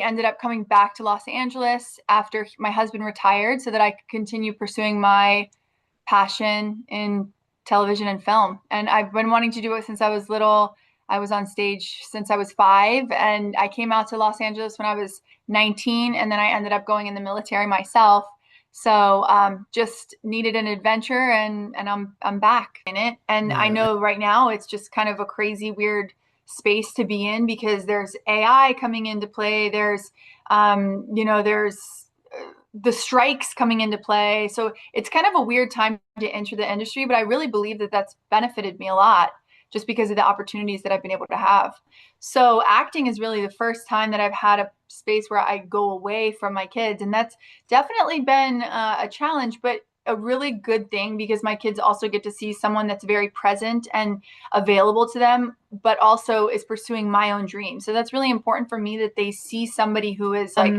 we ended up coming back to Los Angeles after my husband retired so that I could continue pursuing my passion in television and film. And I've been wanting to do it since I was little. I was on stage since I was 5, and I came out to Los Angeles when I was 19, and then I ended up going in the military myself. So just needed an adventure, and I'm back in it. And I Yeah, know right now it's just kind of a crazy, weird space to be in because there's AI coming into play. There's the strikes coming into play. So it's kind of a weird time to enter the industry, but I really believe that that's benefited me a lot just because of the opportunities that I've been able to have. So acting is really the first time that I've had a space where I go away from my kids. And that's definitely been a challenge, but a really good thing because my kids also get to see someone that's very present and available to them, but also is pursuing my own dreams. So that's really important for me that they see somebody who is like,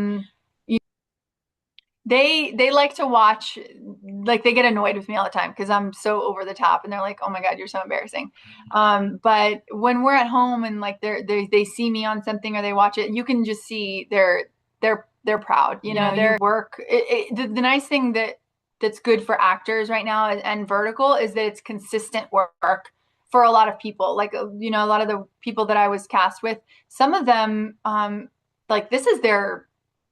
they like to watch, like they get annoyed with me all the time because I'm so over the top and they're like, oh my God, you're so embarrassing. But when we're at home and like they see me on something or they watch it, you can just see they're proud, their work. The nice thing that's good for actors right now and vertical is that it's consistent work for a lot of people. Like, a lot of the people that I was cast with, some of them, like this is their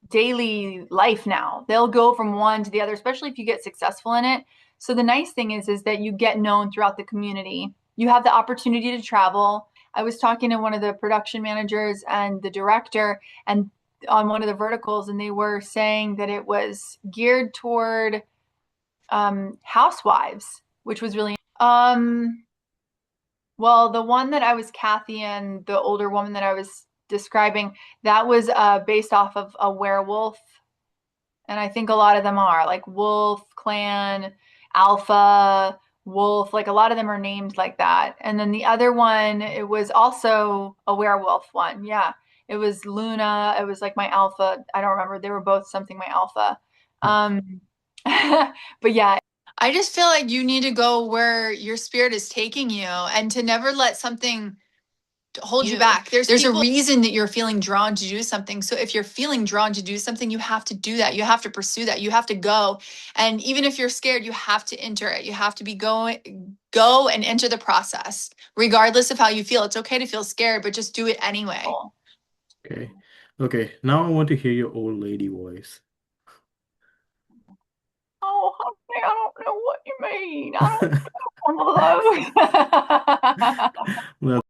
daily life now. They'll go from one to the other, especially if you get successful in it. So the nice thing is that you get known throughout the community. You have the opportunity to travel. I was talking to one of the production managers and the director and on one of the verticals, and they were saying that it was geared toward housewives, which was really well, the one that I was Kathy and the older woman that I was describing, that was based off of a werewolf. And I think a lot of them are like Wolf, Clan, Alpha, Wolf, like a lot of them are named like that. And then the other one, it was also a werewolf one. Yeah. It was Luna. It was like my alpha. I don't remember. They were both something my alpha. Um, but yeah, I just feel like you need to go where your spirit is taking you and to never let something hold you back. There's a reason that you're feeling drawn to do something. So if you're feeling drawn to do something, you have to do that. You have to pursue that. You have to go. And even if you're scared, you have to enter it. You have to go and enter the process, regardless of how you feel. It's okay to feel scared, but just do it anyway. okay. Okay, now I want to hear your old lady voice. Oh, honey, I don't know what you mean. I don't know those. Well,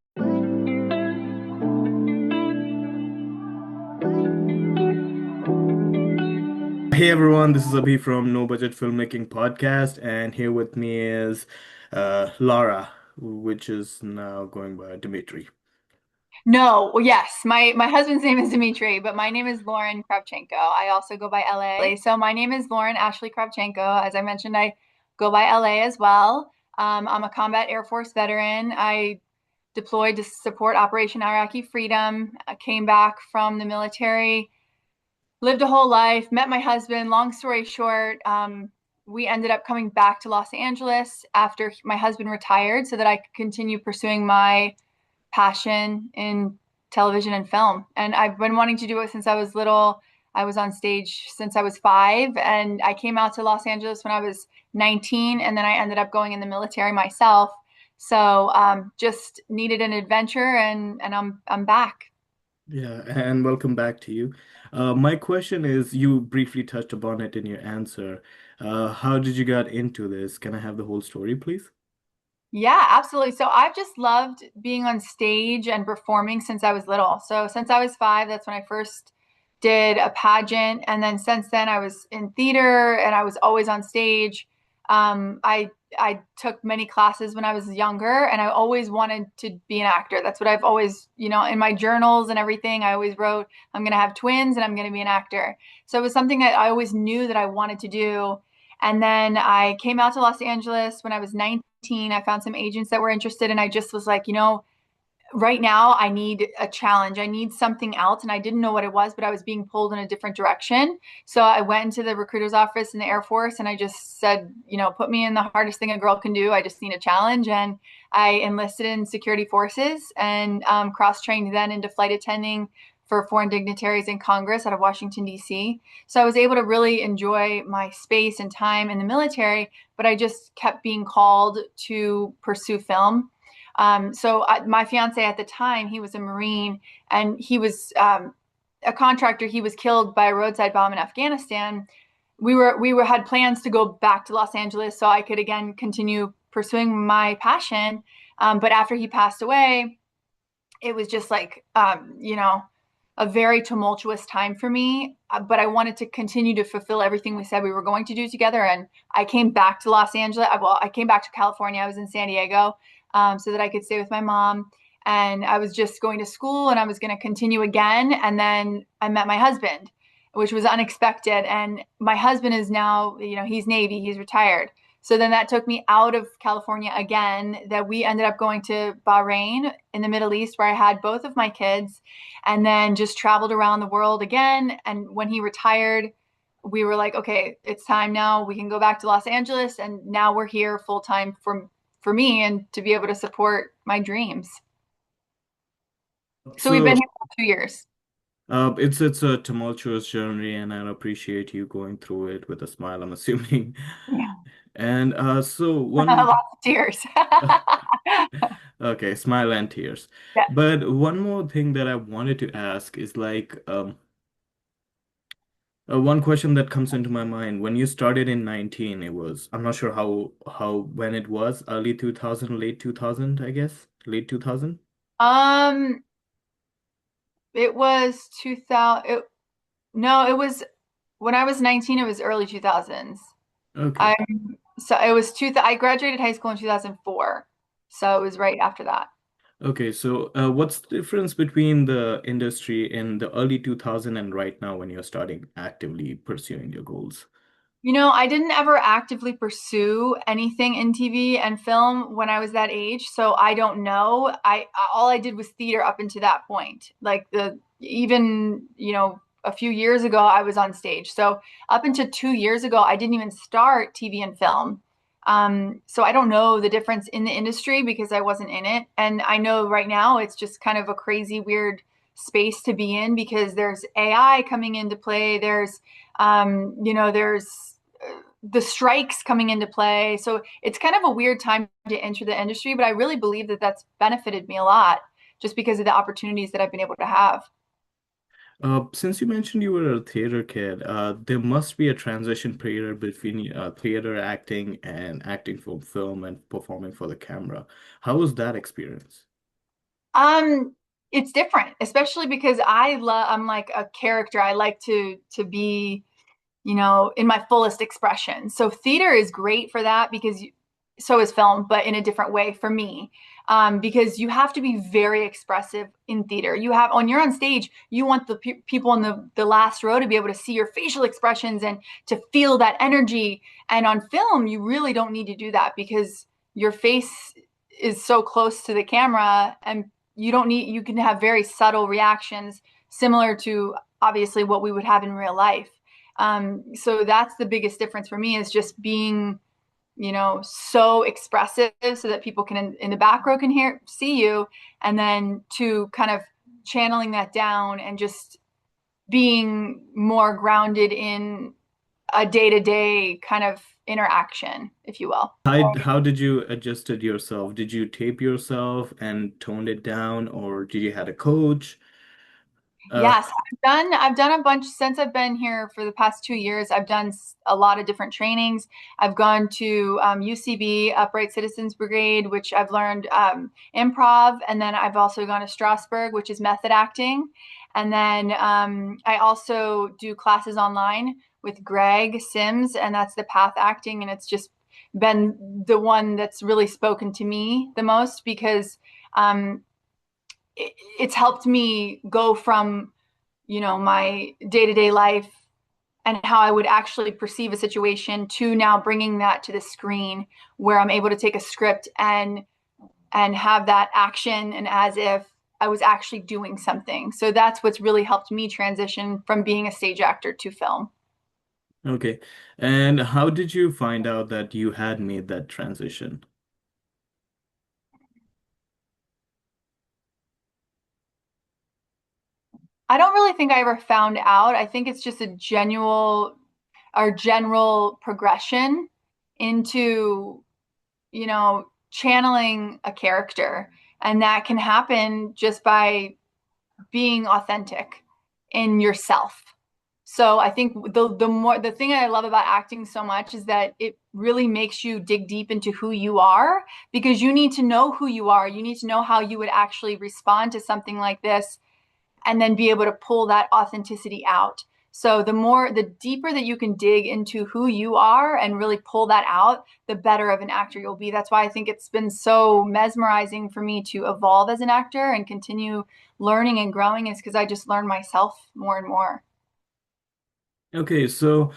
hey everyone, this is Abhi from No-Budget Filmmaking Podcast, and here with me is Laura, which is now going by Dimitri. No, well, yes. My husband's name is Dimitri, but my name is Lauren Kravchenko. I also go by LA. So my name is Lauren Ashey Kravchenko. As I mentioned, I go by LA as well. I'm a combat Air Force veteran. I deployed to support Operation Iraqi Freedom. I came back from the military, lived a whole life, met my husband. Long story short, we ended up coming back to Los Angeles after my husband retired so that I could continue pursuing my passion in television and film. And I've been wanting to do it since I was little. I was on stage since I was 5, and I came out to Los Angeles when I was 19, and then I ended up going in the military myself. So just needed an adventure, and I'm back. Yeah, and welcome back to you. My question is, you briefly touched upon it in your answer. How did you get into this? Can I have the whole story, please? Yeah, absolutely. So I've just loved being on stage and performing since I was little. So since I was 5, that's when I first did a pageant. And then since then, I was in theater and I was always on stage. I took many classes when I was younger, and I always wanted to be an actor. That's what I've always, in my journals and everything, I always wrote, I'm going to have twins and I'm going to be an actor. So it was something that I always knew that I wanted to do. And then I came out to Los Angeles when I was 19. I found some agents that were interested, and I just was like, right now I need a challenge. I need something else. And I didn't know what it was, but I was being pulled in a different direction. So I went into the recruiter's office in the Air Force and I just said, put me in the hardest thing a girl can do. I just need a challenge. And I enlisted in security forces and cross trained then into flight attending for foreign dignitaries in Congress out of Washington, D.C. So I was able to really enjoy my space and time in the military, but I just kept being called to pursue film. My fiance at the time, he was a Marine, and he was a contractor. He was killed by a roadside bomb in Afghanistan. We had plans to go back to Los Angeles so I could again continue pursuing my passion. But after he passed away, it was just like a very tumultuous time for me. But I wanted to continue to fulfill everything we said we were going to do together. And I came back to Los Angeles. Well, I came back to California. I was in San Diego, so that I could stay with my mom. And I was just going to school, and I was going to continue again. And then I met my husband, which was unexpected. And my husband is now, he's Navy, he's retired. So then that took me out of California again, that we ended up going to Bahrain in the Middle East, where I had both of my kids, and then just traveled around the world again. And when he retired, we were like, okay, it's time now. We can go back to Los Angeles. And now we're here full time for me and to be able to support my dreams. So we've been So here for 2 years. it's a tumultuous journey, and I appreciate you going through it with a smile, I'm assuming. Yeah. And so Lots one of tears. okay, smile and tears. Yeah. But one more thing that I wanted to ask is like one question that comes into my mind. When you started in 19, it was, I'm not sure when it was, early 2000, late 2000, I guess, late 2000. Um, it was 2000. No, it was when I was 19, it was early 2000s. Okay. I so it was I graduated high school in 2004. So it was right after that. Okay, so what's the difference between the industry in the early 2000 and right now when you're starting actively pursuing your goals? I didn't ever actively pursue anything in TV and film when I was that age, so I don't know. I All I did was theater up until that point. Like the even, a few years ago I was on stage. So up until 2 years ago, I didn't even start TV and film. So I don't know the difference in the industry because I wasn't in it. And I know right now it's just kind of a crazy, weird space to be in because there's AI coming into play. There's the strikes coming into play. So it's kind of a weird time to enter the industry, but I really believe that that's benefited me a lot just because of the opportunities that I've been able to have. Since you mentioned you were a theater kid, there must be a transition period between theater acting and acting for film and performing for the camera. How was that experience? Um, it's different, especially because I'm like a character. I like to be in my fullest expression. So theater is great for that because so is film, but in a different way for me. Because you have to be very expressive in theater. When you're on stage, you want the people in the last row to be able to see your facial expressions and to feel that energy. And on film, you really don't need to do that because your face is so close to the camera, and you can have very subtle reactions similar to obviously what we would have in real life. So that's the biggest difference for me is just being, so expressive so that people can in the back row can see you, and then to kind of channeling that down and just being more grounded in a day-to-day kind of interaction, if you will. How did you adjusted yourself? Did you tape yourself and toned it down, or did you had a coach? Uh, Yes, I've done a bunch since I've been here for the past 2 years. I've done a lot of different trainings. I've gone to UCB, Upright Citizens Brigade, which I've learned improv, and then I've also gone to Strasberg, which is method acting, and then I also do classes online with Greg Sims, and that's the path acting, and it's just been the one that's really spoken to me the most because um, it's helped me go from my day-to-day life and how I would actually perceive a situation to now bringing that to the screen where I'm able to take a script and have that action and as if I was actually doing something. So that's what's really helped me transition from being a stage actor to film. okay. And how did you find out that you had made that transition? I don't really think I ever found out. I think it's just a genuine or general progression into, channeling a character. And that can happen just by being authentic in yourself. So I think the thing I love about acting so much is that it really makes you dig deep into who you are, because you need to know who you are. You need to know how you would actually respond to something like this, and then be able to pull that authenticity out. So the deeper that you can dig into who you are and really pull that out, the better of an actor you'll be. That's why I think it's been so mesmerizing for me to evolve as an actor and continue learning and growing, is because I just learn myself more and more. Okay, so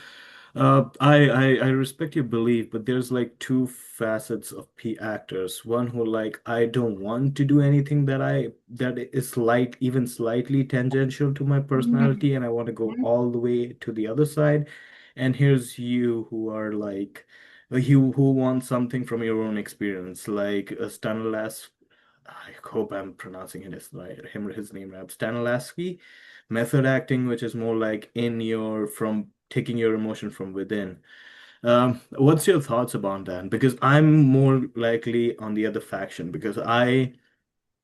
I respect your belief, but there's like two facets of P actors. One who like I don't want to do anything that is like even slightly tangential to my Mm-hmm. personality, and I want to go all the way to the other side. And here's you who are like you who want something from your own experience, like Stanislas. I hope I'm pronouncing his name right. Stanislavski method acting, which is more like in your from taking your emotion from within. What's your thoughts about that? Because I'm more likely on the other faction because I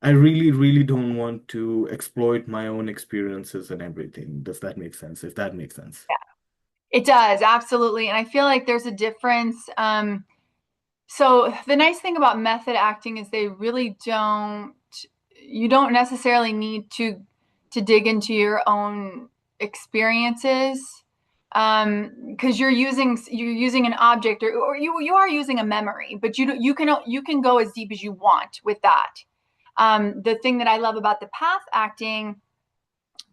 really, really don't want to exploit my own experiences and everything. Does that make sense? If that makes sense. It does, absolutely. And I feel like there's a difference. So the nice thing about method acting is you don't necessarily need to dig into your own experiences, because you're using an object, or you are using a memory, but you can go as deep as you want with that. The thing that I love about the path acting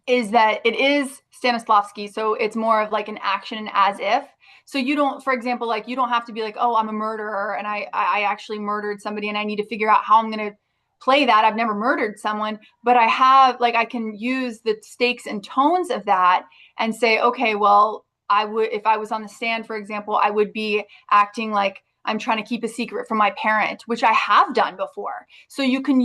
is that it is Stanislavski, so it's more of like an action and as if. So you don't, for example, like you don't have to be like, oh, I'm a murderer and I actually murdered somebody and I need to figure out how I'm going to play that. I've never murdered someone, but I can use the stakes and tones of that and say, okay, well, if I was on the stand, for example, I would be acting like I'm trying to keep a secret from my parent, which I have done before. So you can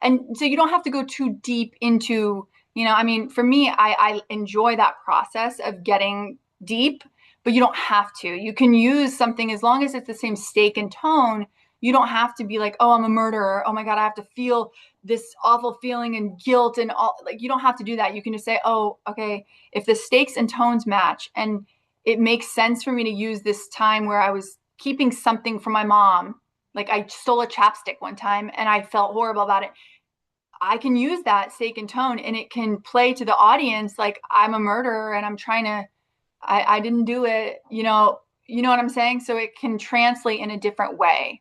and so you don't have to go too deep into, I mean, for me, I enjoy that process of getting deep, but you don't have to. You can use something as long as it's the same stake and tone. You don't have to be like, oh, I'm a murderer. Oh my God, I have to feel this awful feeling and guilt and all. Like, you don't have to do that. You can just say, oh, okay, if the stakes and tones match and it makes sense for me to use this time where I was keeping something from my mom. Like I stole a chapstick one time and I felt horrible about it. I can use that stake and tone and it can play to the audience like I'm a murderer and I didn't do it, you know what I'm saying? So it can translate in a different way.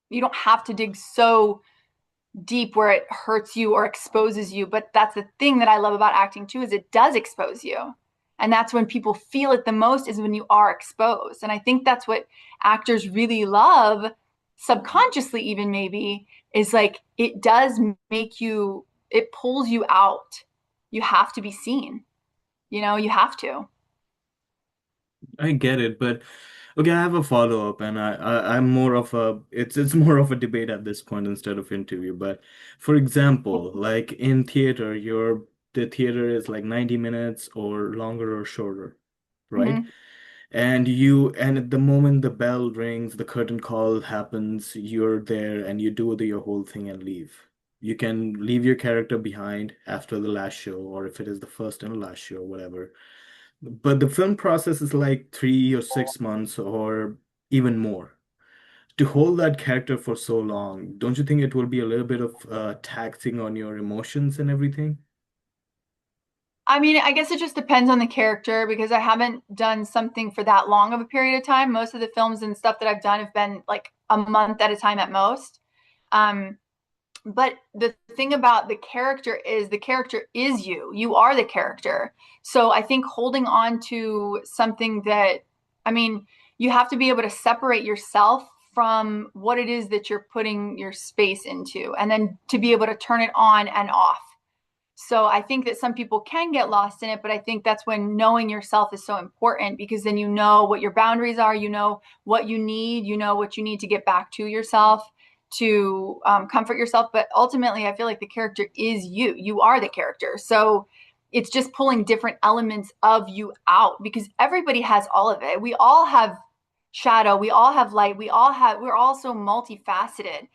You don't have to dig so deep where it hurts you or exposes you, but that's the thing that I love about acting too, is it does expose you. And that's when people feel it the most, is when you are exposed. And I think that's what actors really love, subconsciously even maybe, is like it does make you, it pulls you out. You have to be seen. You have to. I get it, but okay, I have a follow-up, and I'm more of a it's more of a debate at this point instead of interview. But for example, like in theater, the theater is like 90 minutes or longer or shorter, right? Mm-hmm. And at the moment the bell rings, the curtain call happens, you're there and you do your whole thing and leave. You can leave your character behind after the last show, or if it is the first and last show, whatever. But the film process is like 3 or 6 months or even more. To hold that character for so long, don't you think it will be a little bit of taxing on your emotions and everything? I mean, I guess it just depends on the character, because I haven't done something for that long of a period of time. Most of the films and stuff that I've done have been like a month at a time at most. Um, but the thing about the character is you. You are the character. So I think holding on to something that, I mean, you have to be able to separate yourself from what it is that you're putting your space into, and then to be able to turn it on and off. So I think that some people can get lost in it, but I think that's when knowing yourself is so important, because then you know what your boundaries are, you know what you need to get back to yourself. comfort yourself. But ultimately, I feel like the character is you. You are the character. So it's just pulling different elements of you out because everybody has all of it. We all have shadow. We all have light. We're all so multifaceted,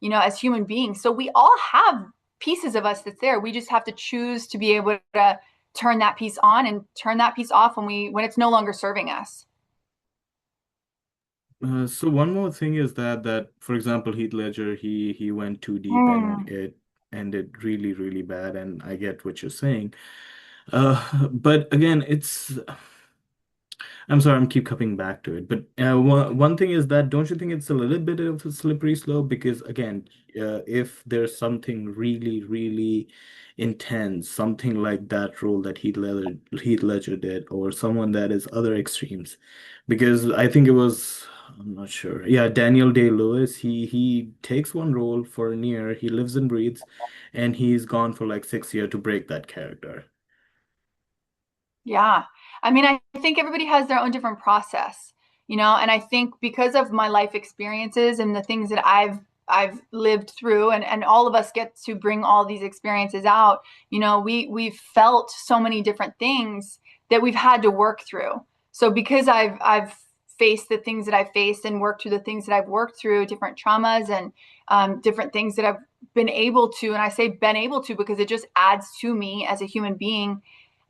as human beings. So we all have pieces of us that's there. We just have to choose to be able to turn that piece on and turn that piece off when it's no longer serving us. So one more thing is that for example, Heath Ledger, he went too deep and Mm. it ended really, really bad. And I get what you're saying. But again, I'm sorry, I'm keep coming back to it. But one thing is that don't you think it's a little bit of a slippery slope? Because again, if there's something really, really intense, something like that role that Heath Ledger did, or someone that is other extremes, because I think it was, I'm not sure. Yeah, Daniel Day-Lewis, he takes one role for a year, he lives and breathes, and he's gone for like 6 years to break that character. Yeah. I mean, I think everybody has their own different process, and I think because of my life experiences and the things that I've lived through and all of us get to bring all these experiences out, we've felt so many different things that we've had to work through. So because I've faced the things that I've faced and worked through the things that I've worked through, different traumas and different things that I've been able to, and I say been able to because it just adds to me as a human being.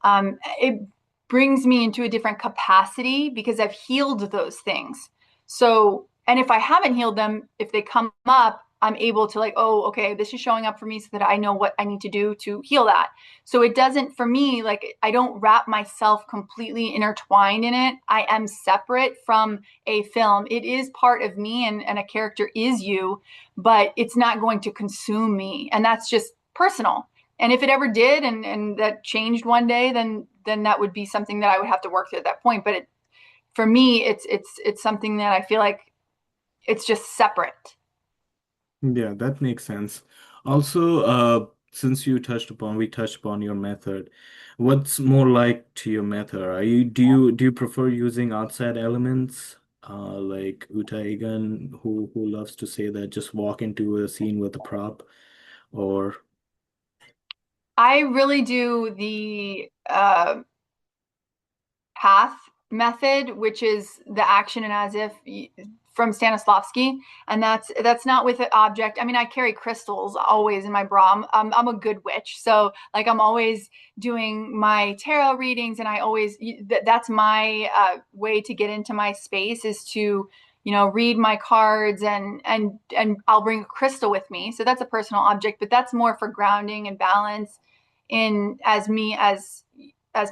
It brings me into a different capacity because I've healed those things. So, and if I haven't healed them, if they come up, I'm able to like, oh, okay, this is showing up for me so that I know what I need to do to heal that. So it doesn't, for me, like, I don't wrap myself completely intertwined in it. I am separate from a film. It is part of me and a character is you, but it's not going to consume me. And that's just personal. And if it ever did and that changed one day, then that would be something that I would have to work through at that point. But for me, it's something that I feel like it's just separate. Yeah, that makes sense. Also, since we touched upon your method, what's more like to your method? Do you prefer using outside elements, like Uta Egan, who loves to say that just walk into a scene with a prop, or I really do the path method, which is the action and as if from Stanislavski, and that's not with an object. I mean, I carry crystals always in my bra. I'm a good witch, so like I'm always doing my tarot readings, and I always that's my way to get into my space is to read my cards and I'll bring a crystal with me. So that's a personal object, but that's more for grounding and balance in as me as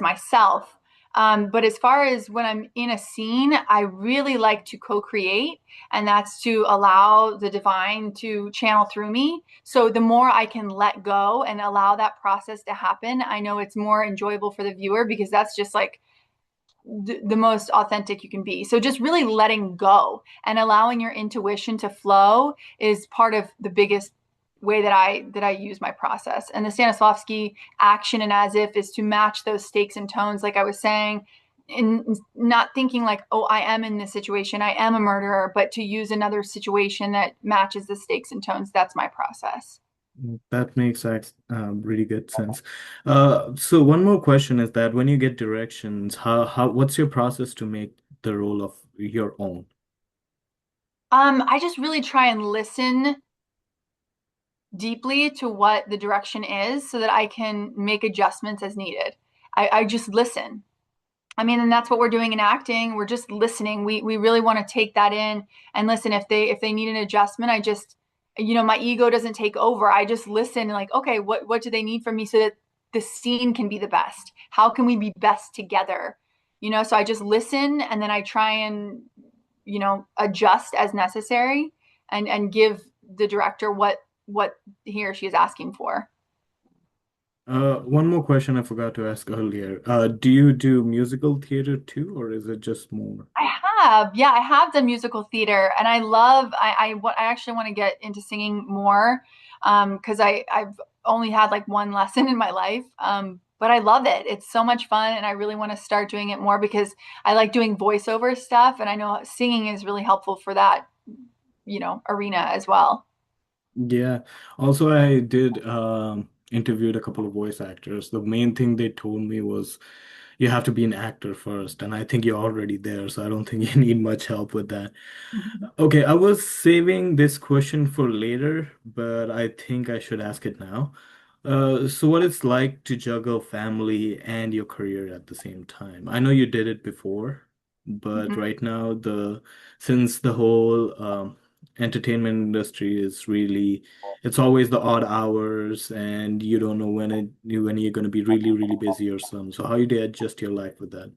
myself. But as far as when I'm in a scene, I really like to co-create, and that's to allow the divine to channel through me. So the more I can let go and allow that process to happen, I know it's more enjoyable for the viewer because that's just like the most authentic you can be. So just really letting go and allowing your intuition to flow is part of the biggest way that I use my process. And the Stanislavski action and as if is to match those stakes and tones, like I was saying, in not thinking like, oh, I am in this situation, I am a murderer, but to use another situation that matches the stakes and tones. That's my process. that makes really good sense. So one more question is that when you get directions, what's your process to make the role of your own? I just really try and listen deeply to what the direction is so that I can make adjustments as needed. I just listen. I mean, and that's what we're doing in acting. We're just listening. We really want to take that in and listen. If they need an adjustment, I just, my ego doesn't take over. I just listen and like, okay, what do they need from me so that the scene can be the best? How can we be best together? So I just listen and then I try and, adjust as necessary and give the director what he or she is asking for. One more question I forgot to ask earlier. Do you do musical theater too, or is it just more? Yeah, I have done musical theater, and I actually want to get into singing more, because I've only had like one lesson in my life, but I love it. It's so much fun, and I really want to start doing it more because I like doing voiceover stuff, and I know singing is really helpful for that, arena as well. Yeah. Also, I did interviewed a couple of voice actors. The main thing they told me was you have to be an actor first, and I think you're already there, so I don't think you need much help with that. Okay, I was saving this question for later, but I think I should ask it now. So what it's like to juggle family and your career at the same time? I know you did it before, but Mhm. right now since the whole entertainment industry is really it's always the odd hours and you don't know when you're going to be really really busy or something. So how do you adjust your life with that?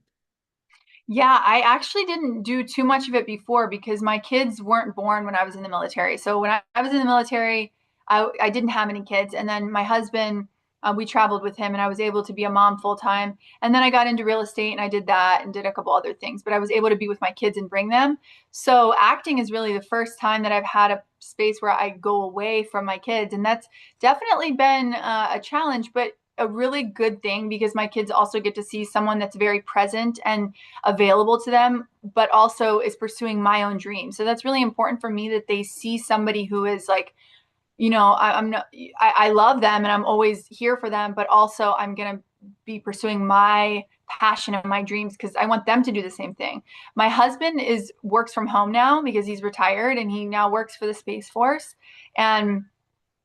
Yeah, I actually didn't do too much of it before because my kids weren't born when I was in the military. So when I was in the military, I didn't have any kids. And then my husband, we traveled with him and I was able to be a mom full time. And then I got into real estate and I did that and did a couple other things, but I was able to be with my kids and bring them. So acting is really the first time that I've had a space where I go away from my kids. And that's definitely been a challenge, but a really good thing because my kids also get to see someone that's very present and available to them, but also is pursuing my own dreams. So that's really important for me that they see somebody who is like, I'm not, I love them and I'm always here for them, but also I'm going to be pursuing my passion and my dreams because I want them to do the same thing. My husband is works from home now because he's retired and he now works for the Space Force and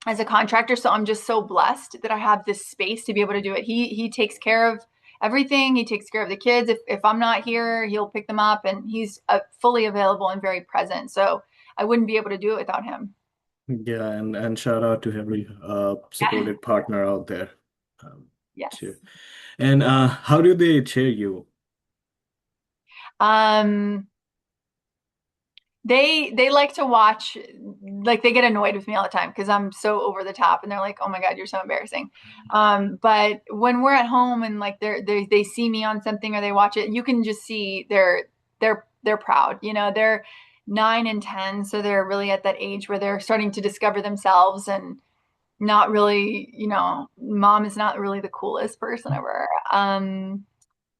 as a contractor. So I'm just so blessed that I have this space to be able to do it. He takes care of everything. He takes care of the kids. If I'm not here, he'll pick them up, and he's fully available and very present. So I wouldn't be able to do it without him. Yeah, and shout out to every Yeah. supported partner out there. Um, too. Yes. And how do they cheer you? Um, they like to watch, like they get annoyed with me all the time because I'm so over the top and they're like, oh my God, you're so embarrassing. But when we're at home and like they see me on something or they watch it, you can just see they're proud. They're 9 and 10, so they're really at that age where they're starting to discover themselves and not really, mom is not really the coolest person ever.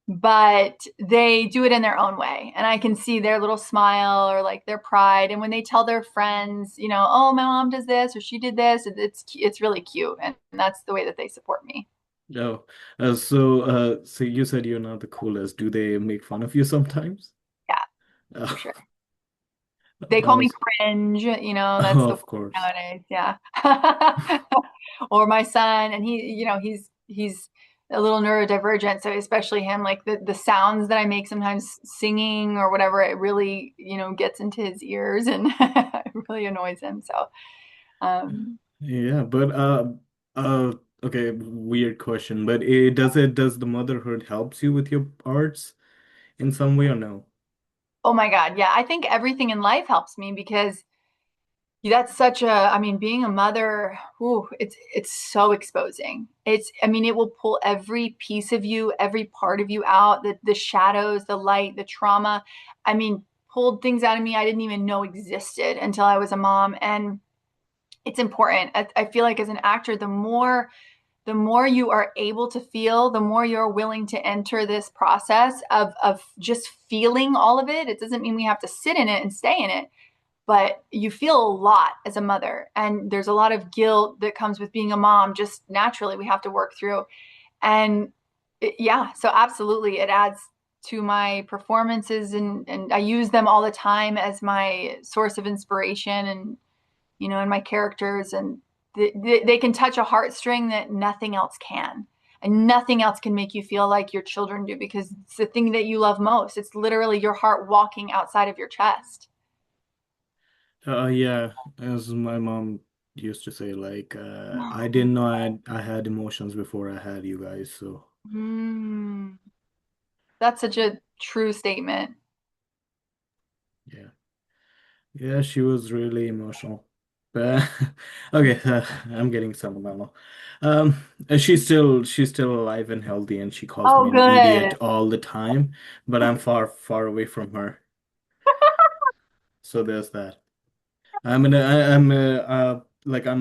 But they do it in their own way, and I can see their little smile or like their pride. And when they tell their friends, oh, my mom does this or she did this, it's really cute, and that's the way that they support me. Oh, so you said you're not the coolest. Do they make fun of you sometimes? Yeah, for Oh, sure. They call me also, cringe, that's oh, the of course. nowadays. Yeah. Or my son, and he's a little neurodivergent, so especially him, like the sounds that I make sometimes singing or whatever, it really, gets into his ears and it really annoys him. So, um, Yeah, but uh okay, weird question, but does the motherhood helps you with your arts in some way or no? oh my God, yeah, I think everything in life helps me because that's such a, I mean, being a mother, ooh, it's so exposing. I mean, it will pull every piece of you, every part of you out, the shadows, the light, the trauma. I mean, pulled things out of me I didn't even know existed until I was a mom. And it's important. I feel like as an actor, the more you are able to feel, the more you're willing to enter this process of just feeling all of it. It doesn't mean we have to sit in it and stay in it, but you feel a lot as a mother, and there's a lot of guilt that comes with being a mom, just naturally we have to work through. And yeah, so absolutely it adds to my performances, and I use them all the time as my source of inspiration, and and my characters, and they can touch a heartstring that nothing else can, and nothing else can make you feel like your children do, because it's the thing that you love most. It's literally your heart walking outside of your chest. Yeah, as my mom used to say, like I didn't know I had emotions before I had you guys, so Mm, that's such a true statement. yeah. Yeah, she was really emotional. But okay, I'm getting sentimental. She's still alive and healthy, and she calls me Oh, an idiot good. all the time. But I'm far, far away from her, so there's that. I'm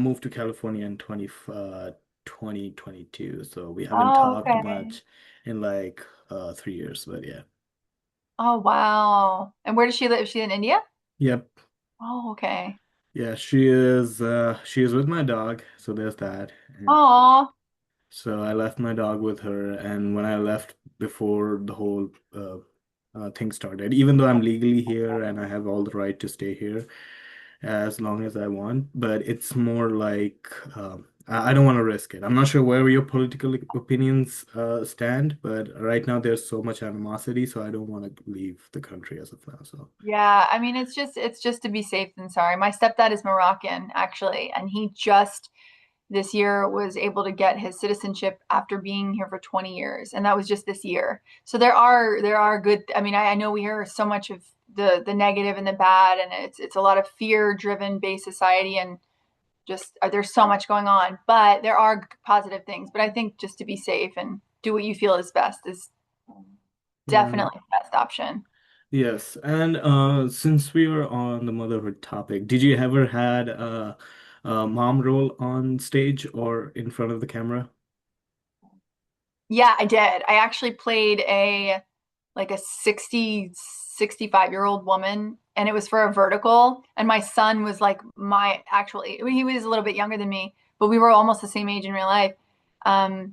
moved to California in 2022, so we haven't Oh, talked okay. much in like 3 years. But yeah, Oh, wow. And where does she live? Is she in India? yep. Oh, okay. Yeah, she is with my dog, so there's that. And Oh, so I left my dog with her, and when I left before the whole thing started, even though I'm legally here and I have all the right to stay here as long as I want, but it's more like I don't want to risk it. I'm not sure where your political opinions stand, but right now there's so much animosity, so I don't want to leave the country as of now. So, yeah. I mean, it's just to be safe than sorry. My stepdad is Moroccan, actually, and he just this year was able to get his citizenship after being here for 20 years, and that was just this year. So there are good. I mean, I know we hear so much of the negative and the bad, and it's a lot of fear driven based society, and just there's so much going on. But there are positive things. But I think just to be safe and do what you feel is best is mm, definitely the best option. yes. And since we were on the motherhood topic, did you ever had a mom role on stage or in front of the camera? Yeah, I did. I actually played a like a 65-year-old woman, and it was for a vertical, and my son was like my actual he was a little bit younger than me, but we were almost the same age in real life. I,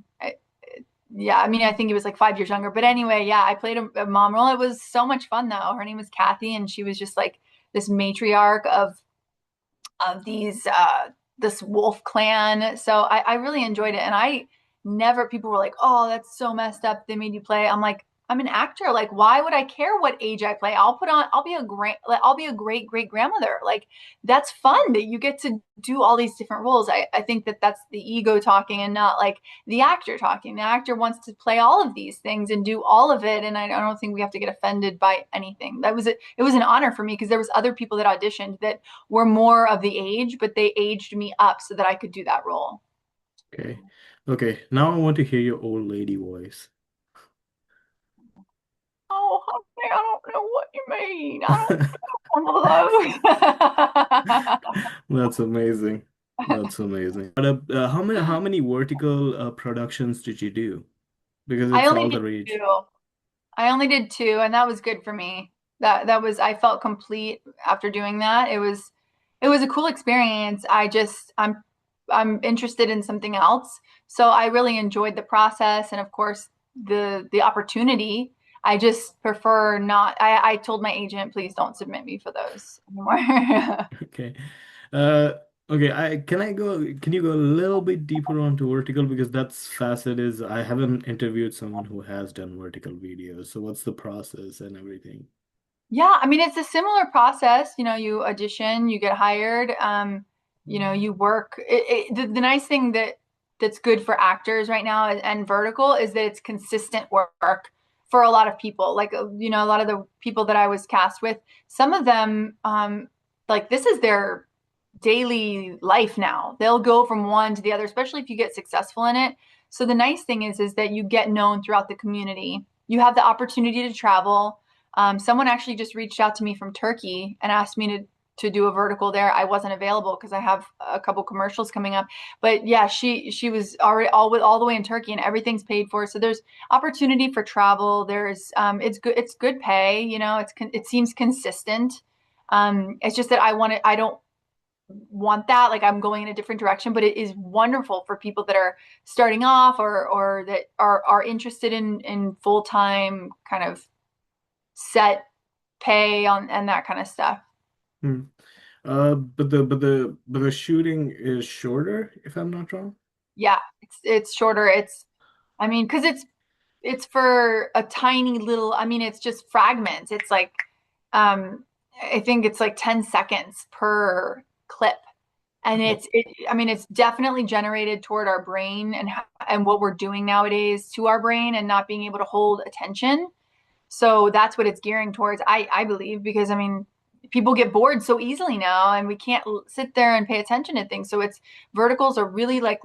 yeah, I mean, I think he was like 5 years younger, but anyway, yeah, I played a mom role. It was so much fun though. Her name was Kathy, and she was just like this matriarch of these this wolf clan. So I really enjoyed it, and I never people were like, "Oh, that's so messed up. They made you play." I'm like, I'm an actor. Like, why would I care what age I play? I'll be a great great grandmother. Like, that's fun that you get to do all these different roles. I think that that's the ego talking and not like the actor talking. The actor wants to play all of these things and do all of it, and I don't think we have to get offended by anything. It was an honor for me because there was other people that auditioned that were more of the age, but they aged me up so that I could do that role. Okay. Okay. Now I want to hear your old lady voice. Oh, honey, I don't know what you mean. I don't know those. That's amazing. That's amazing. But how many vertical productions did you do? Because I it's only all the did rage. two. I only did two, and that was good for me. That was I felt complete after doing that. It was a cool experience. I'm interested in something else. So I really enjoyed the process and of course the opportunity. I just prefer not I told my agent, please don't submit me for those anymore. Okay. Uh, okay. Can you go a little bit deeper onto vertical because that's facet is I haven't interviewed someone who has done vertical videos. So what's the process and everything? Yeah, I mean, it's a similar process. You know, you audition, you get hired, you work. The nice thing that's good for actors right now and vertical is that it's consistent work for a lot of people. Like, a lot of the people that I was cast with, some of them, like this is their daily life now. They'll go from one to the other, especially if you get successful in it. So the nice thing is that you get known throughout the community. You have the opportunity to travel. Someone actually just reached out to me from Turkey and asked me to do a vertical there. I wasn't available because I have a couple commercials coming up. But yeah, she was already all the way in Turkey and everything's paid for. So there's opportunity for travel. There's it's good pay. It seems consistent. It's just that I don't want that. Like I'm going in a different direction, but it is wonderful for people that are starting off or that are interested in full time kind of set pay on and that kind of stuff. Hmm. But the shooting is shorter, if I'm not wrong. Yeah, it's shorter. I mean, because it's for a tiny little. I mean, it's just fragments. It's like um, I think it's like 10 seconds per clip. And Oh, I mean, it's definitely generated toward our brain and what we're doing nowadays to our brain and not being able to hold attention. So that's what it's gearing towards, I believe, because I mean, people get bored so easily now and we can't sit there and pay attention to things. So it's verticals are really like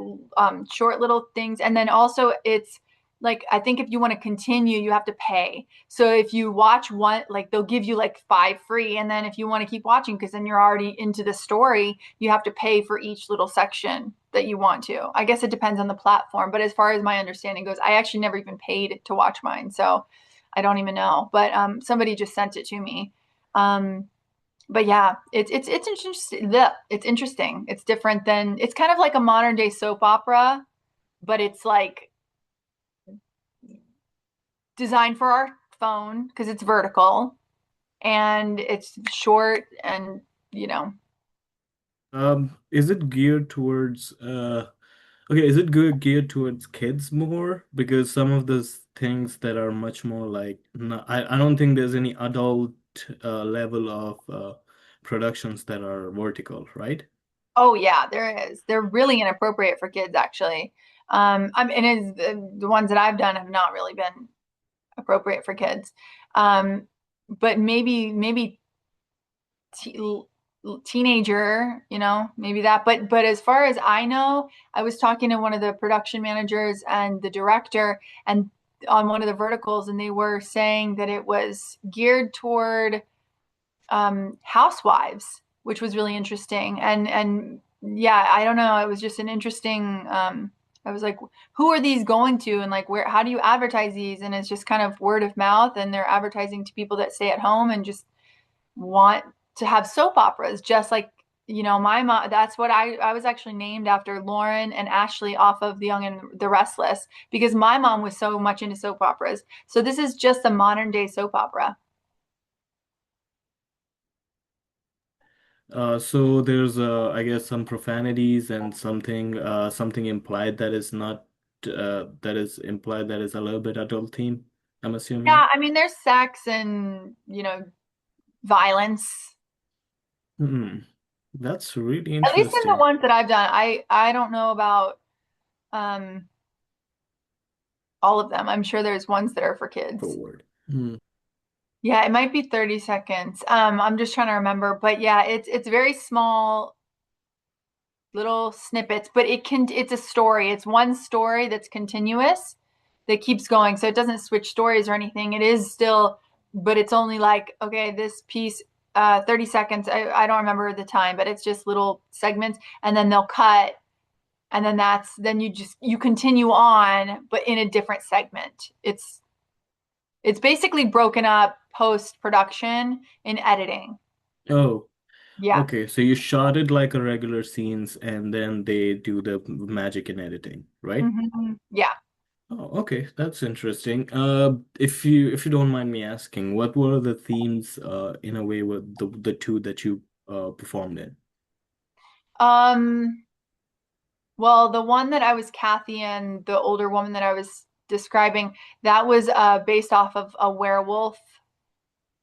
short little things. And then also it's like, I think if you want to continue, you have to pay. So if you watch one, like they'll give you like five free. And then if you want to keep watching, because then you're already into the story, you have to pay for each little section that you want to. I guess it depends on the platform. But as far as my understanding goes, I actually never even paid to watch mine. So I don't even know, but somebody just sent it to me. Um, but yeah, it's interesting. It's interesting. It's different than it's kind of like a modern day soap opera, but it's like designed for our phone because it's vertical and it's short and you know. Is it geared towards okay, is it good geared towards kids more? Because some of those things that are much more like no, I don't think there's any adult level of productions that are vertical, right? Oh yeah, there is. They're really inappropriate for kids actually. I mean, the ones that I've done have not really been appropriate for kids. Um, but maybe te teenager, maybe that. But as far as I know, I was talking to one of the production managers and the director and on one of the verticals, and they were saying that it was geared toward housewives, which was really interesting. And yeah, I don't know. It was just an interesting. I was like, who are these going to, and like where? How do you advertise these? And it's just kind of word of mouth, and they're advertising to people that stay at home and just want to have soap operas, just like my mom. That's what I was actually named after Lauren and Ashley off of The Young and the Restless because my mom was so much into soap operas. So this is just a modern day soap opera. So there's I guess some profanities and something implied that is not that is implied that is a little bit adult theme, I'm assuming. Yeah, I mean, there's sex and, violence. Hmm. That's really At least in the interesting. ones that I've done. I don't know about um all of them. I'm sure there's ones that are for kids. Forward. Hmm. Yeah, it might be 30 seconds. I'm just trying to remember, but yeah, it's very small little snippets, but it's a story. It's one story that's continuous that keeps going. So it doesn't switch stories or anything. It is still, but it's only like, okay, this piece 30 seconds. I don't remember the time, but it's just little segments and then they'll cut and then you continue on but in a different segment. It's basically broken up post production in editing. Oh, Yeah. okay. So you shot it like a regular scenes and then they do the magic in editing, right? Yeah. Oh, okay. That's interesting. If you don't mind me asking, what were the themes in a way with the two that you performed in? um Well, the one that I was Kathy and the older woman that I was describing, that was based off of a werewolf.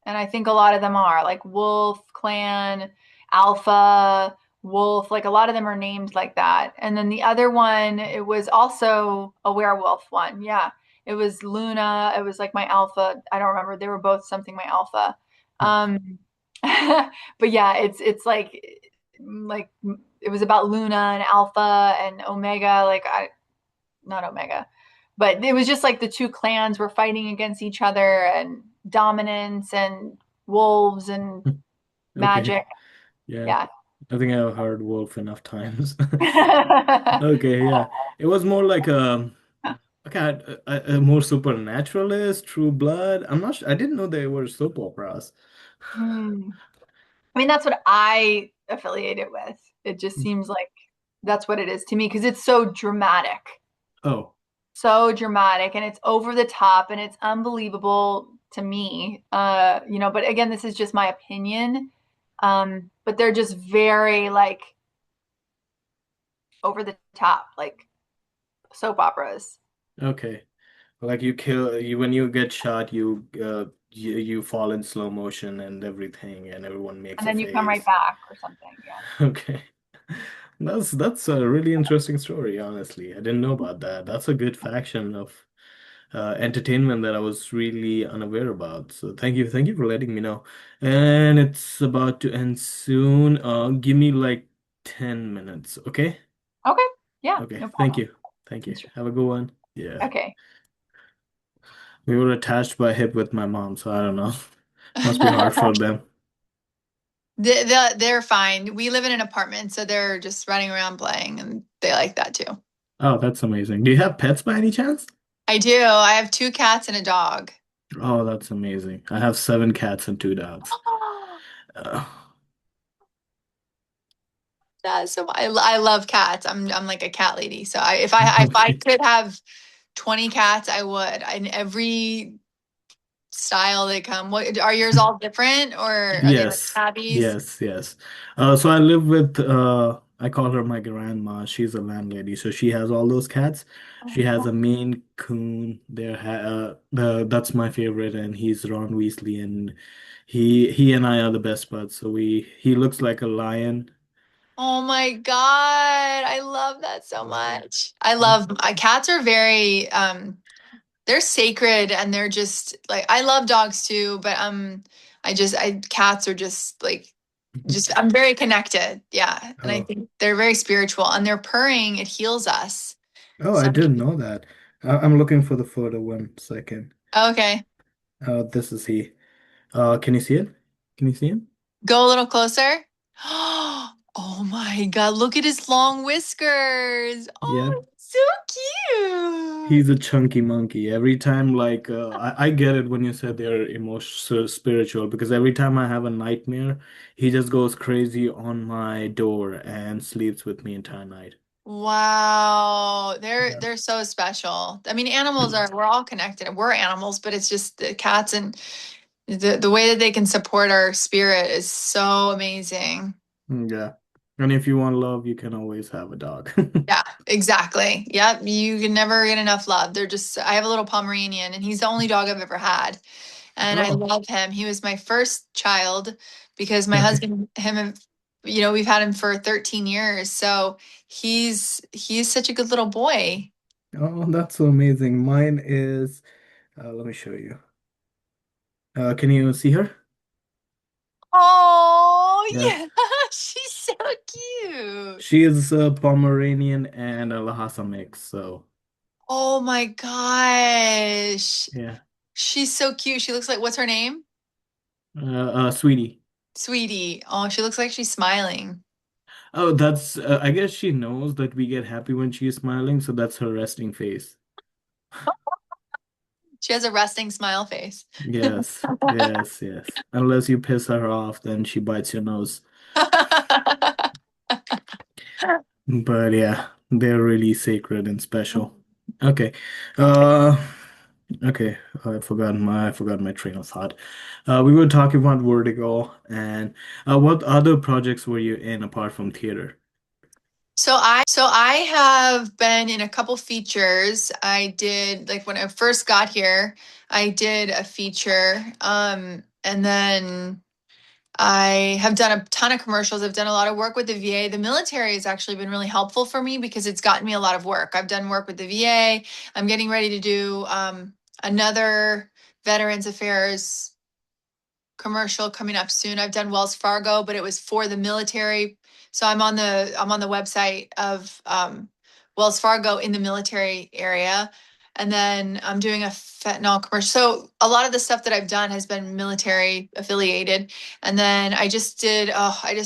And I think a lot of them are like Wolf, Clan, Alpha, Wolf, like a lot of them are named like that. And then the other one, it was also a werewolf one. Yeah. It was Luna. It was like my alpha. I don't remember. They were both something my alpha. Um, but yeah, it's like it was about Luna and Alpha and Omega, like I not Omega, but it was just like the two clans were fighting against each other and dominance and wolves and Okay. magic. Yeah. Yeah. I think I've heard wolf enough times. Okay, yeah. It was more like okay, a more supernaturalist, True Blood. I'm not sure. I didn't know they were soap operas. Hmm. I mean, that's what I affiliate it with. It just seems like that's what it is to me because it's so dramatic. Oh, So dramatic and it's over the top and it's unbelievable to me. But again, this is just my opinion. But they're just very like over the top, like soap operas. okay. Like you kill you when you get shot, you fall in slow motion and everything, and everyone makes And a then you come right face. back or something. Yeah. Okay. That's a really interesting story, honestly. I didn't know about that. That's a good faction of entertainment that I was really unaware about. So thank you for letting me know. And it's about to end soon. Give me like 10 minutes, okay? Okay. Yeah, Okay, no thank problem. you. Thank you. Have a good one. Yeah. Okay. We were attached by hip with my mom, so I don't know. Must be hard for them. They're fine. We live in an apartment, so they're just running around playing, and they like that too. Oh, that's amazing. Do you have pets by any chance? I do. I have two cats and a dog. Oh, that's amazing. I have 7 cats and 2 dogs. That's so I love cats. I'm like a cat lady. So if I Okay. could have 20 cats, I would. In every style they come. What are yours all different or are they like Yes, tabbies? yes. So I live with I call her my grandma. She's a landlady, so she has all those cats. She has a Maine Coon. That's my favorite, and he's Ron Weasley, and he and I are the best buds. So he looks like a lion. Oh my God. I love that so much. I love cats are very they're sacred and they're just like I love dogs too, but I cats are just like just I'm very connected. Yeah. And I Oh, think they're very spiritual and their purring, it heals us. oh, I So didn't know that. I'm looking for the photo. 1 second. okay. This is he. Can you see it? Can you see him? Go a little closer. Oh my God, look at his long whiskers. Yeah. Oh, so cute. He's a chunky monkey. Every time, like, I get it when you said they're emotional, spiritual, because every time I have a nightmare, he just goes crazy on my door and sleeps with me entire night. Wow, Yeah. they're so special. I mean, animals are we're all connected. We're animals, but it's just the cats and the way that they can support our spirit is so amazing. Yeah. And if you want love, you can always have a dog. Yeah, exactly. Yep, you can never get enough love. They're just I have a little Pomeranian and he's the only dog I've ever had. And I Oh, love him. He was my first child because my okay. husband, we've had him for 13 years. So he's such a good little boy. Oh, that's so amazing. Mine is, let me show you. Can you see her? Oh, Yeah. yeah, she's so cute. She is a Pomeranian and a Lhasa mix, so Oh my gosh. yeah. She's so cute. She looks like, what's her name? Sweetie. Sweetie. Oh, she looks like she's smiling. Oh, that's, I guess she knows that we get happy when she's smiling, so that's her resting face. She has a resting smile face. Yes. Unless you piss her off, then she bites your nose. But yeah, they're really sacred and special. Okay. Uh, okay. I forgot my train of thought. We were talking about Vertigo and what other projects were you in apart from theater? So I have been in a couple features. I did like when I first got here, I did a feature. And then I have done a ton of commercials. I've done a lot of work with the VA. The military has actually been really helpful for me because it's gotten me a lot of work. I've done work with the VA. I'm getting ready to do another Veterans Affairs commercial coming up soon. I've done Wells Fargo, but it was for the military. So I'm on the website of Wells Fargo in the military area. And then I'm doing a fentanyl commercial. So a lot of the stuff that I've done has been military affiliated. And then I just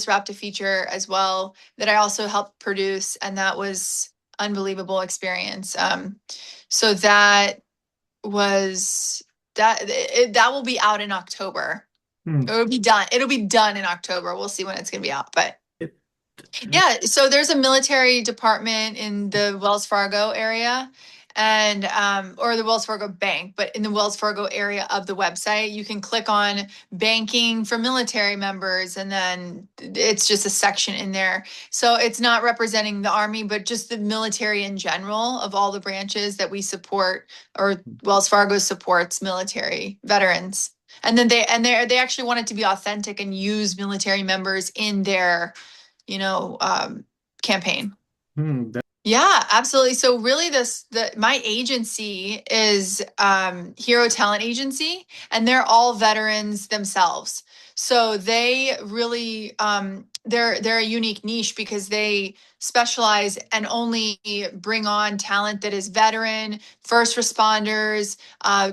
wrapped a feature as well that I also helped produce, and that was unbelievable experience. So was that will be out in October. Hmm. It'll be done. It'll be done in October. We'll see when it's gonna be out. But It, yeah, so there's a military department in the Wells Fargo area and or the Wells Fargo Bank, but in the Wells Fargo area of the website, you can click on banking for military members and then it's just a section in there. So it's not representing the Army, but just the military in general of all the branches that we support or Wells Fargo supports military veterans. And then they actually want it to be authentic and use military members in their you know, campaign. hmm, Yeah, absolutely. So really my agency is Hero Talent Agency and they're all veterans themselves. So they really they're a unique niche because they specialize and only bring on talent that is veteran, first responders,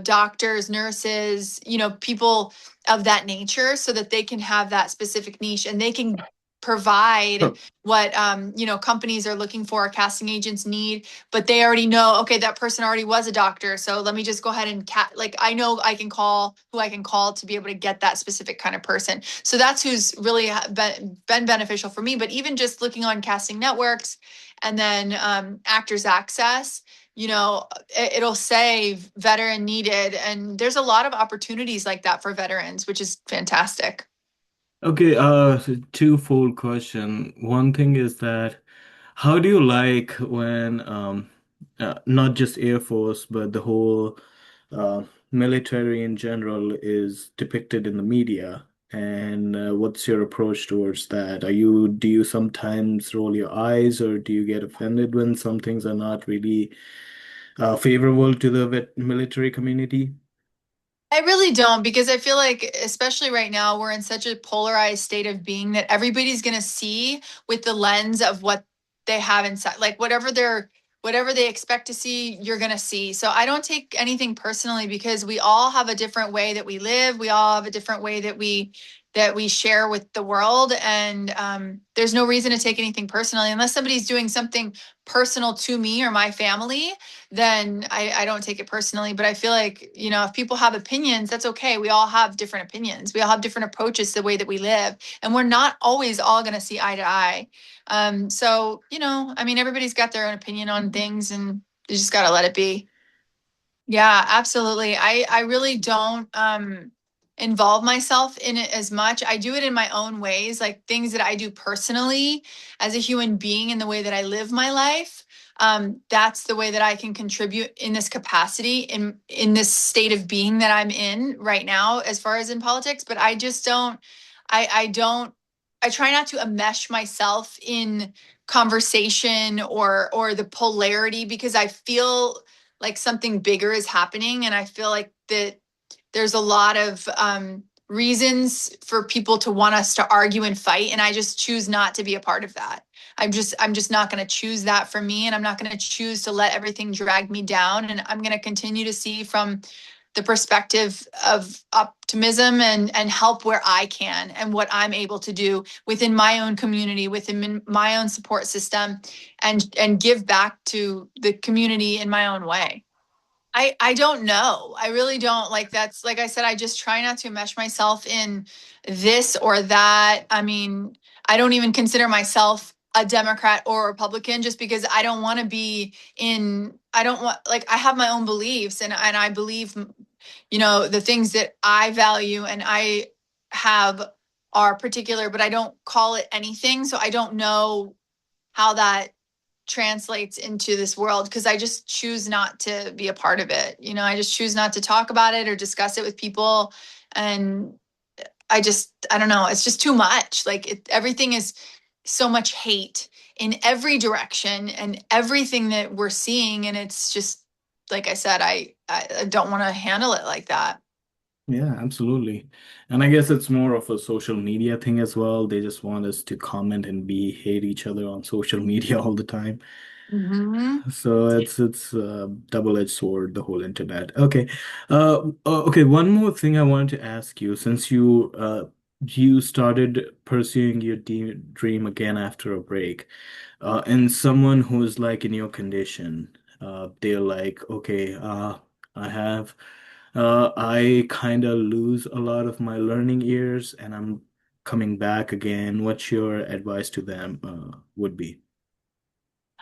doctors, nurses, people of that nature so that they can have that specific niche and they can provide Sure. what companies are looking for, casting agents need, but they already know, okay, that person already was a doctor, so let me just go ahead and like I know I can call who I can call to be able to get that specific kind of person. So that's who's really been beneficial for me. But even just looking on casting networks and then Actors Access, it'll say veteran needed, and there's a lot of opportunities like that for veterans, which is fantastic. Okay, twofold question. One thing is that how do you like when not just Air Force, but the whole military in general is depicted in the media? And what's your approach towards that? Do you sometimes roll your eyes, or do you get offended when some things are not really favorable to the military community? I really don't, because I feel like, especially right now, we're in such a polarized state of being that everybody's going to see with the lens of what they have inside. Like whatever they expect to see, you're going to see. So I don't take anything personally, because we all have a different way that we live. We all have a different way that we share with the world, and there's no reason to take anything personally unless somebody's doing something personal to me or my family. Then I don't take it personally. But I feel like, if people have opinions, that's okay. We all have different opinions. We all have different approaches to the way that we live. And we're not always all going to see eye to eye. So, I mean, everybody's got their own opinion on things, and you just got to let it be. Yeah, absolutely. I really don't involve myself in it as much. I do it in my own ways, like things that I do personally as a human being in the way that I live my life. That's the way that I can contribute in this capacity, in this state of being that I'm in right now, as far as in politics. But I just don't, I don't, I try not to enmesh myself in conversation or the polarity, because I feel like something bigger is happening, and I feel like that there's a lot of reasons for people to want us to argue and fight, and I just choose not to be a part of that. I'm just not going to choose that for me, and I'm not going to choose to let everything drag me down, and I'm going to continue to see from the perspective of optimism and help where I can and what I'm able to do within my own community, within my own support system, and give back to the community in my own way. I don't know. I really don't. Like, that's, like I said, I just try not to mesh myself in this or that. I mean, I don't even consider myself a Democrat or a Republican, just because I don't want to be in, I don't want, like, I have my own beliefs, and I believe, the things that I value and I have are particular, but I don't call it anything. So I don't know how that translates into this world, because I just choose not to be a part of it. I just choose not to talk about it or discuss it with people. And I don't know, it's just too much. Like, everything is so much hate in every direction and everything that we're seeing. And it's just, like I said, I don't want to handle it like that. Yeah, absolutely. And I guess it's more of a social media thing as well. They just want us to comment and be hate each other on social media all the time. Hmm. So it's a double-edged sword, the whole internet. Okay. Okay, one more thing I wanted to ask you, since you started pursuing your dream again after a break, and someone who's like in your condition, they're like, okay, I have I kind of lose a lot of my learning years and I'm coming back again. What's your advice to them would be?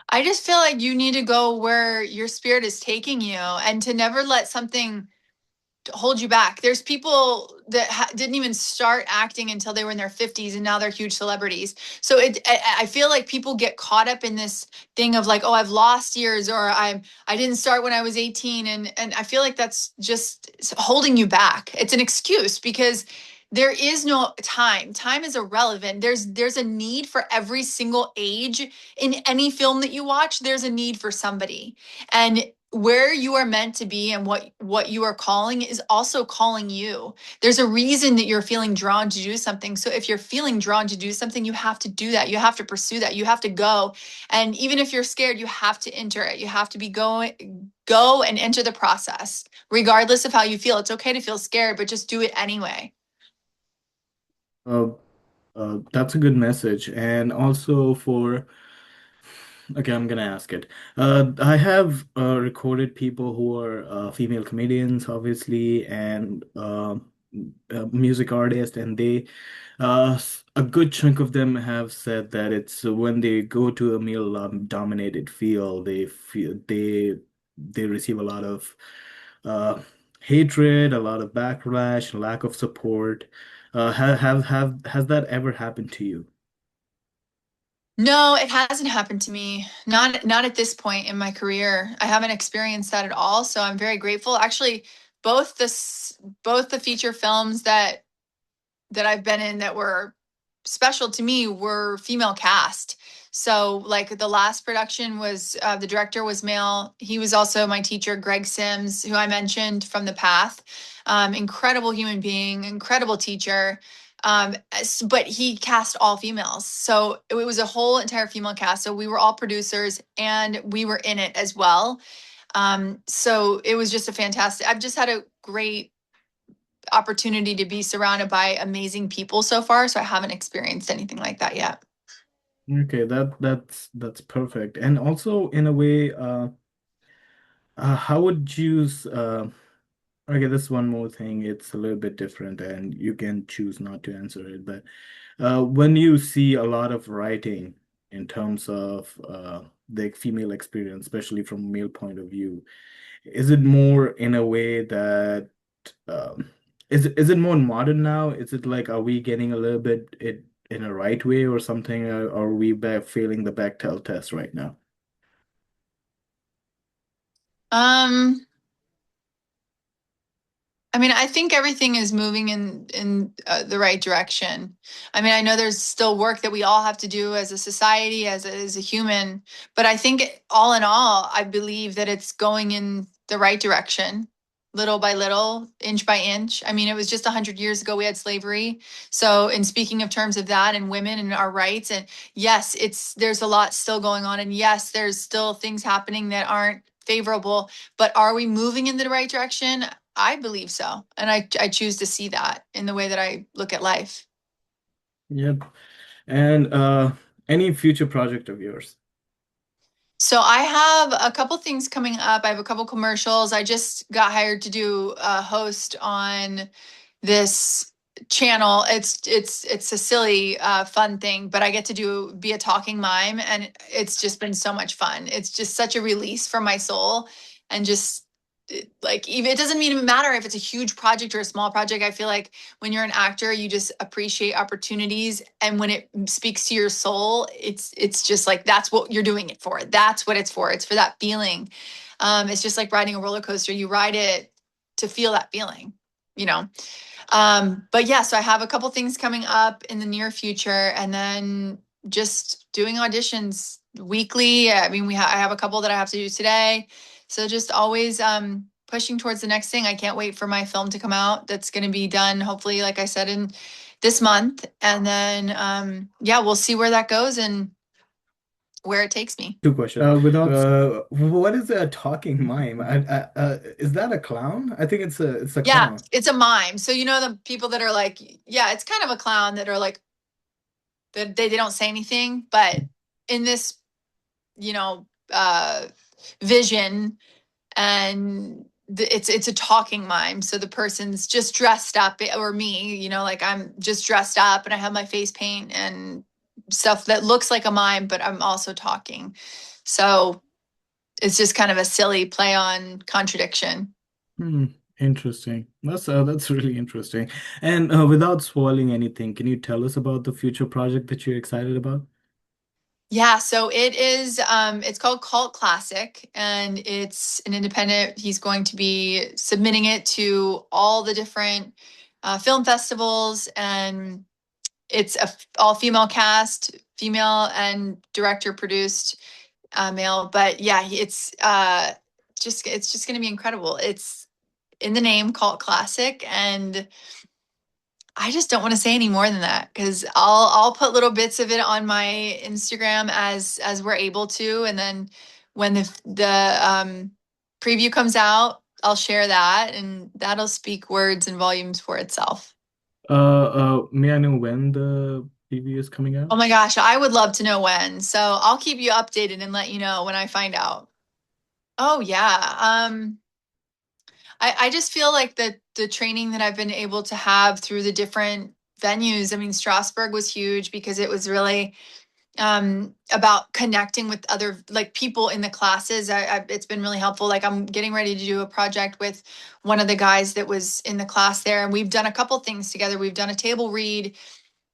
I just feel like you need to go where your spirit is taking you, and to never let something hold you back. There's people that didn't even start acting until they were in their 50s, and now they're huge celebrities. So I feel like people get caught up in this thing of like, oh, I've lost years, or I didn't start when I was 18, and I feel like that's just holding you back. It's an excuse, because there is no time. Time is irrelevant. There's a need for every single age. In any film that you watch, there's a need for somebody. And where you are meant to be and what you are calling is also calling you. There's a reason that you're feeling drawn to do something. So if you're feeling drawn to do something, you have to do that. You have to pursue that. You have to go. And even if you're scared, you have to enter it. You have to be go and enter the process. Regardless of how you feel. It's okay to feel scared, but just do it anyway. That's a good message. And also for, okay, I'm gonna ask it. I have recorded people who are female comedians, obviously, and music artists, and a good chunk of them have said that it's when they go to a male dominated field, they receive a lot of uh, hatred, a lot of backlash, lack of support. Has that ever happened to you? No, it hasn't happened to me. Not at this point in my career. I haven't experienced that at all, so I'm very grateful. Actually, both the feature films that I've been in that were special to me were female cast. So, like the last production was the director was male. He was also my teacher, Greg Sims, who I mentioned from The Path. Incredible human being, incredible teacher. But he cast all females. So it was a whole entire female cast. So we were all producers and we were in it as well. So it was just a fantastic, I've just had a great opportunity to be surrounded by amazing people so far, so I haven't experienced anything like that yet. Okay, that's perfect. And also in a way, how would you okay, this one more thing, it's a little bit different and you can choose not to answer it, but when you see a lot of writing in terms of the female experience, especially from a male point of view, is it more in a way that um, is it more modern now? Is it like are we getting a little bit it in a right way or something? Or are we failing the Bechdel test right now? Um, I mean, I think everything is moving in the right direction. I mean, I know there's still work that we all have to do as a society, as a human, but I think all in all, I believe that it's going in the right direction, little by little, inch by inch. I mean, it was just 100 years ago we had slavery. So, in speaking of terms of that and women and our rights, and yes, it's there's a lot still going on, and yes, there's still things happening that aren't favorable, but are we moving in the right direction? I believe so. And I choose to see that in the way that I look at life. Yep. And any future project of yours? So I have a couple things coming up. I have a couple commercials. I just got hired to do a host on this channel. It's a silly fun thing, but I get to be a talking mime and it's just been so much fun. It's just such a release from my soul and just like even it doesn't even matter if it's a huge project or a small project. I feel like when you're an actor, you just appreciate opportunities, and when it speaks to your soul, it's just like that's what you're doing it for. That's what it's for. It's for that feeling. It's just like riding a roller coaster. You ride it to feel that feeling, you know. But yeah, so I have a couple things coming up in the near future, and then just doing auditions weekly. I mean, I have a couple that I have to do today. So just always pushing towards the next thing. I can't wait for my film to come out. That's going to be done, hopefully, like I said, in this month. And then, yeah, we'll see where that goes and where it takes me. Two questions. Without what is a talking mime? Is that a clown? I think it's a Yeah, clown. it's a mime. So, you know, the people that are like, yeah, it's kind of a clown that are like, that they don't say anything, but in this, you know, vision, and it's a talking mime, so the person's just dressed up, or me, you know, like I'm just dressed up and I have my face paint and stuff that looks like a mime, but I'm also talking, so it's just kind of a silly play on contradiction. Hmm, interesting. That's really interesting. And without spoiling anything, can you tell us about the future project that you're excited about? Yeah, so it's called Cult Classic, and it's an independent. He's going to be submitting it to all the different film festivals, and it's a all female cast, female and director produced, male. But yeah, it's just going to be incredible. It's in the name, Cult Classic, and I just don't want to say any more than that because I'll put little bits of it on my Instagram as we're able to, and then when the preview comes out, I'll share that, and that'll speak words and volumes for itself. May I know when the TV is coming out? Oh my gosh, I would love to know when. So I'll keep you updated and let you know when I find out. Oh yeah. I just feel like the training that I've been able to have through the different venues. I mean, Strasberg was huge because it was really about connecting with other like people in the classes. It's been really helpful. Like I'm getting ready to do a project with one of the guys that was in the class there, and we've done a couple things together. We've done a table read.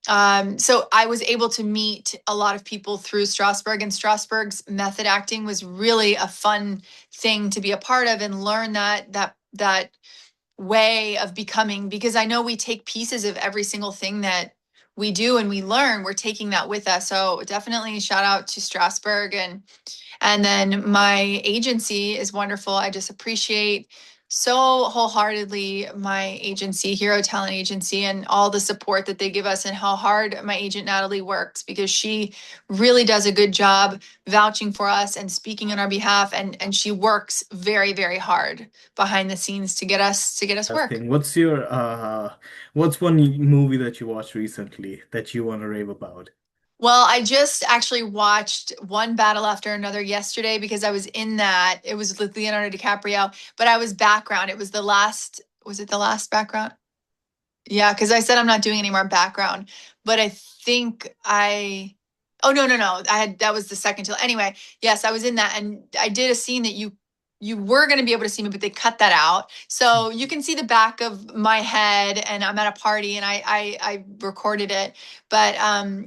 So I was able to meet a lot of people through Strasberg, and Strasberg's method acting was really a fun thing to be a part of and learn that way of becoming, because I know we take pieces of every single thing that we do and we learn, we're taking that with us. So definitely shout out to Strasberg. And then my agency is wonderful. I just appreciate so wholeheartedly my agency, Hero Talent Agency, and all the support that they give us, and how hard my agent Natalie works, because she really does a good job vouching for us and speaking on our behalf, and she works very, very hard behind the scenes to get us Last work. thing, what's one movie that you watched recently that you want to rave about? Well, I just actually watched One Battle After Another yesterday because I was in that. It was with Leonardo DiCaprio, but I was background. It was the last, was it the last background? Yeah, because I said I'm not doing any more background, but I think oh no, no, no. That was the second till. Anyway, yes, I was in that, and I did a scene that you were going to be able to see me, but they cut that out. So you can see the back of my head, and I'm at a party, and I recorded it. But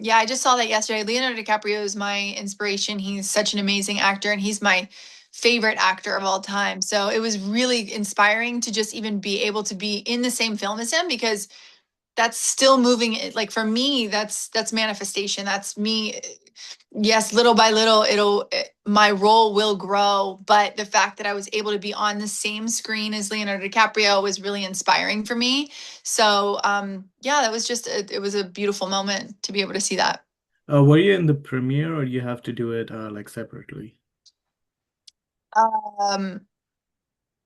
yeah, I just saw that yesterday. Leonardo DiCaprio is my inspiration. He's such an amazing actor, and he's my favorite actor of all time. So it was really inspiring to just even be able to be in the same film as him, because that's still moving. Like for me, that's manifestation. That's me. Yes, little by little my role will grow, but the fact that I was able to be on the same screen as Leonardo DiCaprio was really inspiring for me. So yeah, that was just it was a beautiful moment to be able to see that. Were you in the premiere or you have to do it like separately? um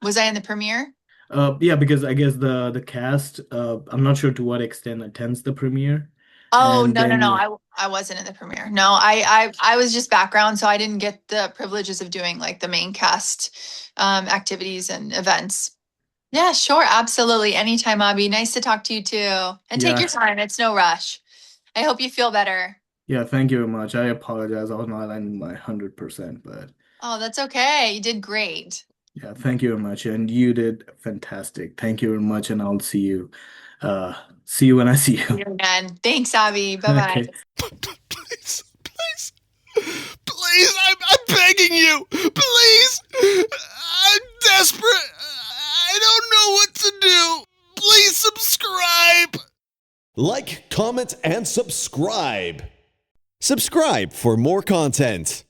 was I in the premiere? Yeah, because I guess the cast, I'm not sure to what extent attends the premiere, Oh, and no, no, then no. you. I wasn't in the premiere. No, I was just background, so I didn't get the privileges of doing like the main cast activities and events. Yeah, sure, absolutely. Anytime, Abby. Nice to talk to you too. And take your Yeah, time. It's no rush. I hope you feel better. yeah. Thank you very much. I apologize. I was not in my 100%, but Oh, that's okay. You did great. yeah, thank you very much, and you did fantastic. Thank you very much, and I'll see you. See you when I see See you. you again. Thanks, Abby. Bye bye. Okay. Please, please, please, I'm begging you. Please. I'm desperate. I don't know what to do. Please subscribe. Like, comment, and subscribe. Subscribe for more content.